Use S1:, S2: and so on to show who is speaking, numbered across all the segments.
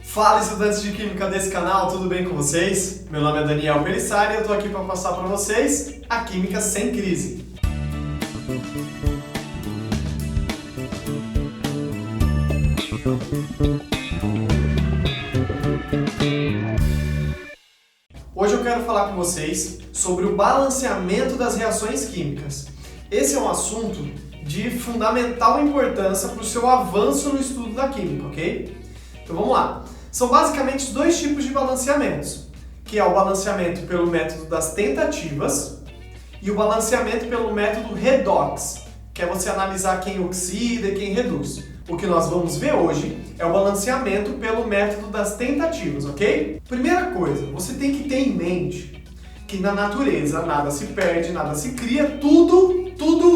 S1: Fala, estudantes de Química desse canal, tudo bem com vocês? Meu nome é Daniel Pelissari e eu estou aqui para passar para vocês a Química Sem Crise. Hoje eu quero falar com vocês sobre o balanceamento das reações químicas. Esse é um assunto de fundamental importância para o seu avanço no estudo da química, ok? Então vamos lá. São basicamente dois tipos de balanceamentos, que é o balanceamento pelo método das tentativas e o balanceamento pelo método redox, que é você analisar quem oxida e quem reduz. O que nós vamos ver hoje é o balanceamento pelo método das tentativas, ok? Primeira coisa, você tem que ter em mente que na natureza nada se perde, nada se cria, tudo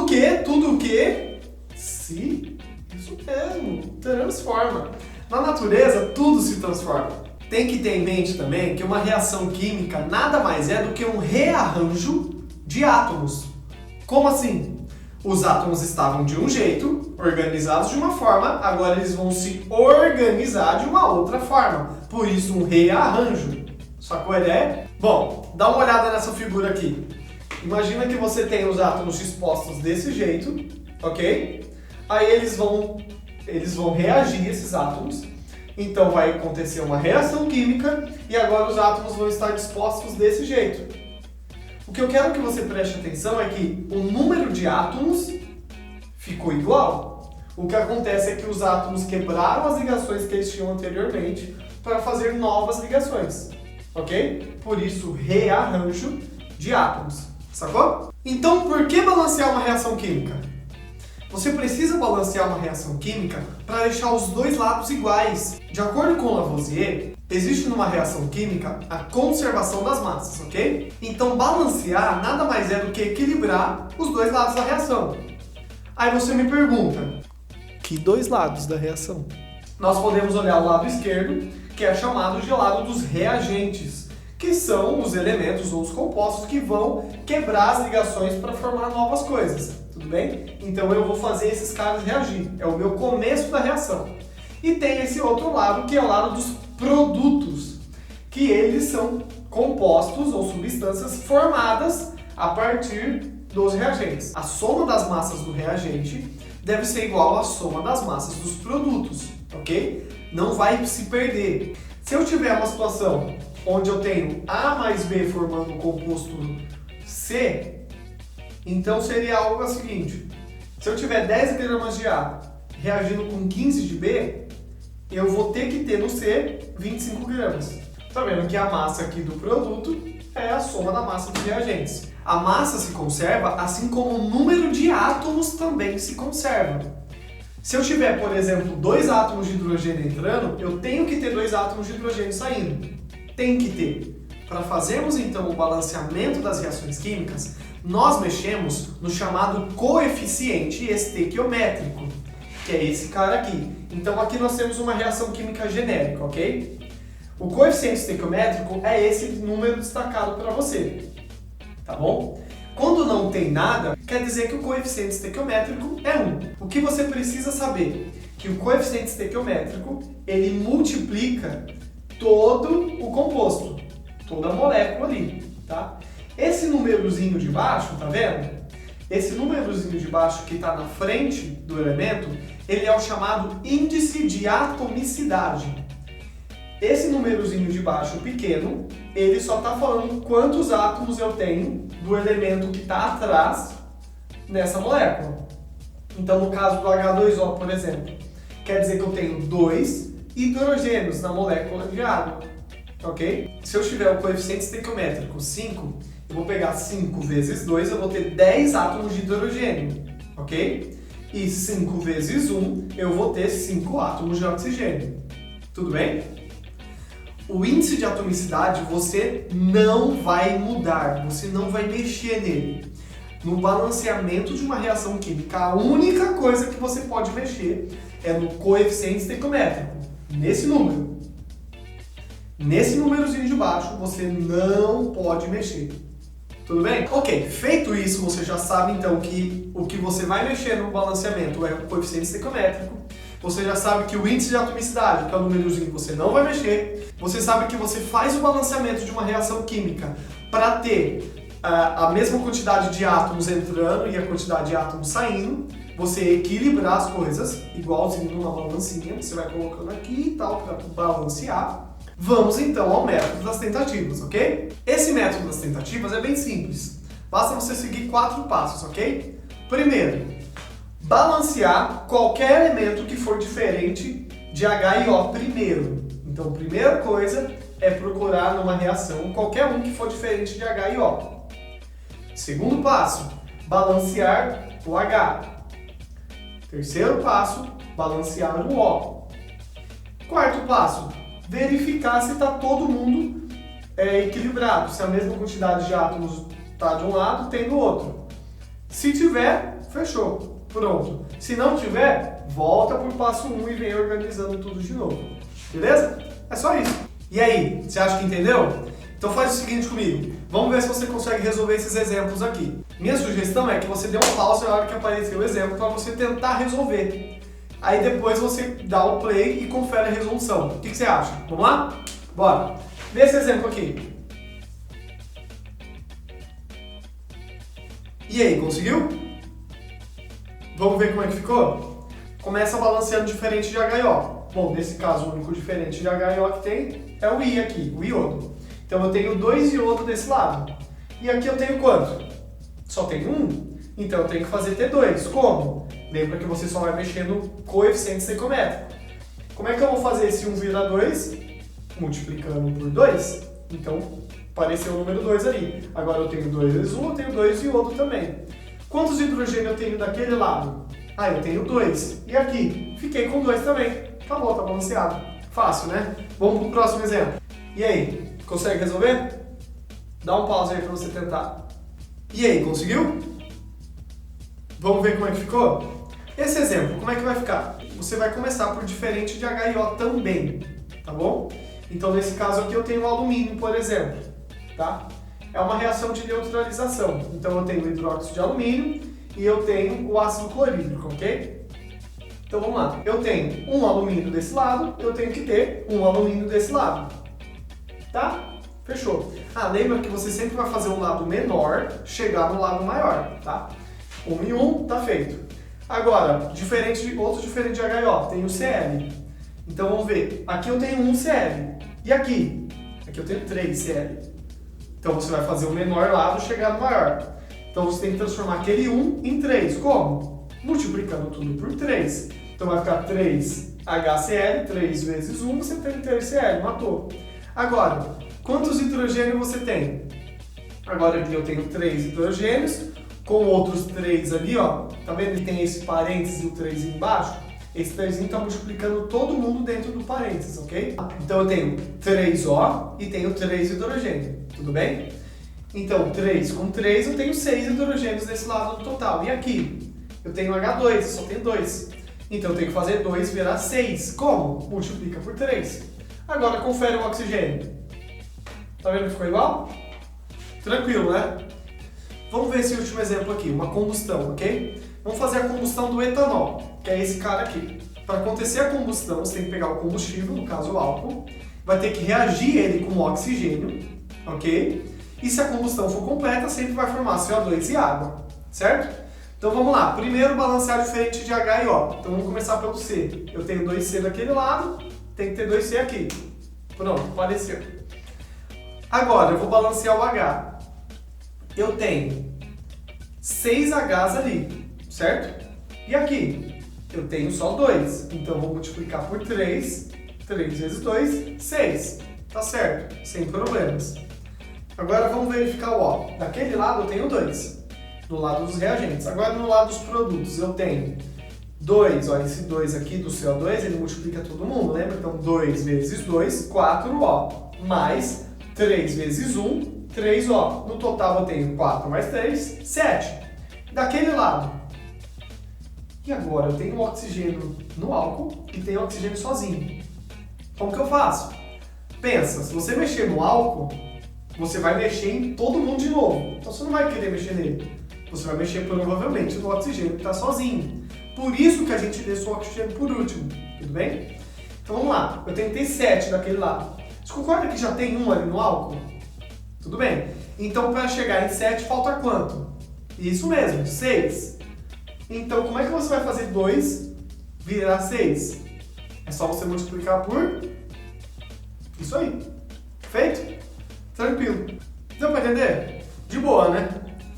S1: o que se, isso mesmo, transforma. Na natureza, tudo se transforma. Tem que ter em mente também que uma reação química nada mais é do que um rearranjo de átomos. Como assim? Os átomos estavam de um jeito, organizados de uma forma, agora eles vão se organizar de uma outra forma. Por isso, um rearranjo. Sacou a ideia? Bom, dá uma olhada nessa figura aqui. Imagina que você tem os átomos dispostos desse jeito, ok? Aí eles vão reagir, esses átomos, então vai acontecer uma reação química e agora os átomos vão estar dispostos desse jeito. O que eu quero que você preste atenção é que o número de átomos ficou igual. O que acontece é que os átomos quebraram as ligações que eles tinham anteriormente para fazer novas ligações, ok? Por isso, rearranjo de átomos, sacou? Então, por que balancear uma reação química? Você precisa balancear uma reação química para deixar os dois lados iguais. De acordo com Lavoisier, existe numa reação química a conservação das massas, ok? Então balancear nada mais é do que equilibrar os dois lados da reação. Aí você me pergunta, que dois lados da reação? Nós podemos olhar o lado esquerdo, que é chamado de lado dos reagentes, que são os elementos ou os compostos que vão quebrar as ligações para formar novas coisas. Tudo bem? Então eu vou fazer esses caras reagir. É o meu começo da reação. E tem esse outro lado, que é o lado dos produtos, que eles são compostos ou substâncias formadas a partir dos reagentes. A soma das massas do reagente deve ser igual à soma das massas dos produtos, ok? Não vai se perder. Se eu tiver uma situação onde eu tenho A mais B formando um composto C, então seria algo o seguinte: se eu tiver 10 gramas de A reagindo com 15 de B, eu vou ter que ter no C 25 gramas. Tá vendo que a massa aqui do produto é a soma da massa dos reagentes. A massa se conserva, assim como o número de átomos também se conserva. Se eu tiver, por exemplo, 2 átomos de hidrogênio entrando, eu tenho que ter 2 átomos de hidrogênio saindo. Tem que ter. Para fazermos então o balanceamento das reações químicas, nós mexemos no chamado coeficiente estequiométrico, que é esse cara aqui. Então aqui nós temos uma reação química genérica, ok? O coeficiente estequiométrico é esse número destacado para você, tá bom? Quando não tem nada, quer dizer que o coeficiente estequiométrico é 1. O que você precisa saber? Que o coeficiente estequiométrico, ele multiplica todo o composto, toda a molécula ali, tá? Esse númerozinho de baixo, tá vendo? Esse númerozinho de baixo que está na frente do elemento, ele é o chamado índice de atomicidade. Esse númerozinho de baixo pequeno, ele só está falando quantos átomos eu tenho do elemento que está atrás nessa molécula. Então, no caso do H2O, por exemplo, quer dizer que eu tenho 2 hidrogênios na molécula de água, ok? Se eu tiver o coeficiente estequiométrico 5, eu vou pegar 5 vezes 2, eu vou ter 10 átomos de hidrogênio, ok? E 5 vezes 1, eu vou ter 5 átomos de oxigênio. Tudo bem? O índice de atomicidade você não vai mudar, você não vai mexer nele. No balanceamento de uma reação química, a única coisa que você pode mexer é no coeficiente estequiométrico, nesse número. Nesse númerozinho de baixo, você não pode mexer. Tudo bem? Ok, feito isso, você já sabe então que o que você vai mexer no balanceamento é o coeficiente estequiométrico. você já sabe que o índice de atomicidade, que é o númerozinho que você não vai mexer, você sabe que você faz o balanceamento de uma reação química para ter a mesma quantidade de átomos entrando e a quantidade de átomos saindo, você equilibrar as coisas, igualzinho numa balancinha, você vai colocando aqui e tal para balancear. Vamos então ao método das tentativas, ok? Esse método das tentativas é bem simples, basta você seguir 4 passos, ok? Primeiro, balancear qualquer elemento que for diferente de H e O primeiro. Então, a primeira coisa é procurar numa reação qualquer um que for diferente de H e O. Segundo passo, balancear o H. Terceiro passo, balancear o O. Quarto passo, verificar se está todo mundo equilibrado, se a mesma quantidade de átomos está de um lado, tem do outro. Se tiver, fechou, pronto. Se não tiver, volta para o passo 1 e vem organizando tudo de novo. Beleza? É só isso. E aí, você acha que entendeu? Então faz o seguinte comigo, vamos ver se você consegue resolver esses exemplos aqui. Minha sugestão é que você dê uma pausa na hora que aparecer o exemplo para você tentar resolver. Aí depois você dá o play e confere a resolução. O que você acha? Vamos lá? Bora! Vê esse exemplo aqui. E aí, conseguiu? Vamos ver como é que ficou? Começa balanceando diferente de H e O. Bom, nesse caso o único diferente de H e O que tem é o I aqui, o iodo. Então eu tenho 2 iodo desse lado. E aqui eu tenho quanto? Só tenho 1. Então eu tenho que fazer T2. Como? Lembra que você só vai mexer no coeficiente estequiométrico. Como é que eu vou fazer esse 1 virar 2? Multiplicando por 2. Então apareceu o número 2 ali. Agora eu tenho 2 vezes 1, eu tenho 2 iodo também. Quantos hidrogênios eu tenho daquele lado? Ah, eu tenho 2. E aqui? Fiquei com 2 também. Acabou, tá balanceado. Fácil, né? Vamos pro próximo exemplo. E aí? Consegue resolver? Dá um pause aí para você tentar. E aí, conseguiu? Vamos ver como é que ficou? Esse exemplo, como é que vai ficar? Você vai começar por diferente de H e O também, tá bom? Então, nesse caso aqui, eu tenho o alumínio, por exemplo, tá? É uma reação de neutralização. Então, eu tenho o hidróxido de alumínio e eu tenho o ácido clorídrico, ok? Então, vamos lá. Eu tenho um alumínio desse lado, eu tenho que ter um alumínio desse lado. Tá? Fechou. Ah, lembra que você sempre vai fazer um lado menor, chegar no lado maior, tá? 1 e 1, tá feito. Agora, outro diferente de HIO, tem o Cl. Então vamos ver, aqui eu tenho 1 Cl. E aqui? Aqui eu tenho 3 Cl. Então você vai fazer o menor lado, chegar no maior. Então você tem que transformar aquele 1 em 3. Como? Multiplicando tudo por 3. Então vai ficar 3 HCl, 3 vezes 1, você tem 3 Cl, matou. Agora, quantos hidrogênios você tem? Agora aqui eu tenho 3 hidrogênios, com outros 3 ali, ó. Tá vendo que tem esse parênteses e o 3 embaixo? Esse 3 está multiplicando todo mundo dentro do parênteses, ok? Então eu tenho 3O e tenho 3 hidrogênios, tudo bem? Então 3 com 3 eu tenho 6 hidrogênios desse lado no total. E aqui? Eu tenho H2, eu só tenho 2. Então eu tenho que fazer 2 virar 6. Como? Multiplica por 3. Agora confere o oxigênio. Tá vendo que ficou igual? Tranquilo, né? Vamos ver esse último exemplo aqui, uma combustão, ok? Vamos fazer a combustão do etanol, que é esse cara aqui. Para acontecer a combustão, você tem que pegar o combustível, no caso o álcool, vai ter que reagir ele com oxigênio, ok? E se a combustão for completa, sempre vai formar CO2 e água, certo? Então vamos lá, primeiro balancear diferente de H e O. Então vamos começar pelo C. Eu tenho 2C daquele lado, tem que ter 2C aqui. Pronto, apareceu. Agora eu vou balancear o H. Eu tenho 6 Hs ali, certo? E aqui? Eu tenho só 2. Então eu vou multiplicar por 3. 3 vezes 2, 6. Tá certo, sem problemas. Agora vamos verificar o O. Daquele lado eu tenho 2. Do lado dos reagentes. Agora no lado dos produtos eu tenho 2, ó, esse 2 aqui do CO2, ele multiplica todo mundo, lembra? Então 2 vezes 2, 4O, mais 3 vezes 1, 3O. No total eu tenho 4 mais 3, 7. Daquele lado. E agora eu tenho oxigênio no álcool e tenho oxigênio sozinho. Como que eu faço? Pensa, se você mexer no álcool, você vai mexer em todo mundo de novo. Então você não vai querer mexer nele. Você vai mexer provavelmente no oxigênio que está sozinho. Por isso que a gente deixou o oxigênio por último, tudo bem? Então vamos lá, eu tentei 7 daquele lado. Você concorda que já tem 1 ali no álcool? Tudo bem. Então para chegar em 7 falta quanto? Isso mesmo, 6. Então como é que você vai fazer 2 virar 6? É só você multiplicar por isso aí. Feito? Tranquilo. Deu para entender? De boa, né?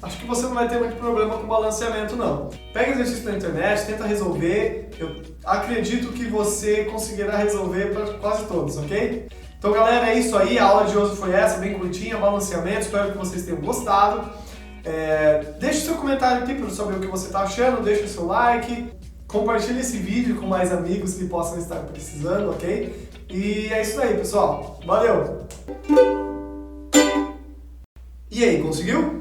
S1: Acho que você não vai ter muito problema com balanceamento, não. Pega exercício na internet, tenta resolver. Eu acredito que você conseguirá resolver para quase todos, ok? Então, galera, é isso aí. A aula de hoje foi essa, bem curtinha, balanceamento. Espero que vocês tenham gostado. Deixe seu comentário aqui para eu saber o que você está achando. Deixe o seu like. Compartilhe esse vídeo com mais amigos que possam estar precisando, ok? E é isso aí, pessoal. Valeu! E aí, conseguiu?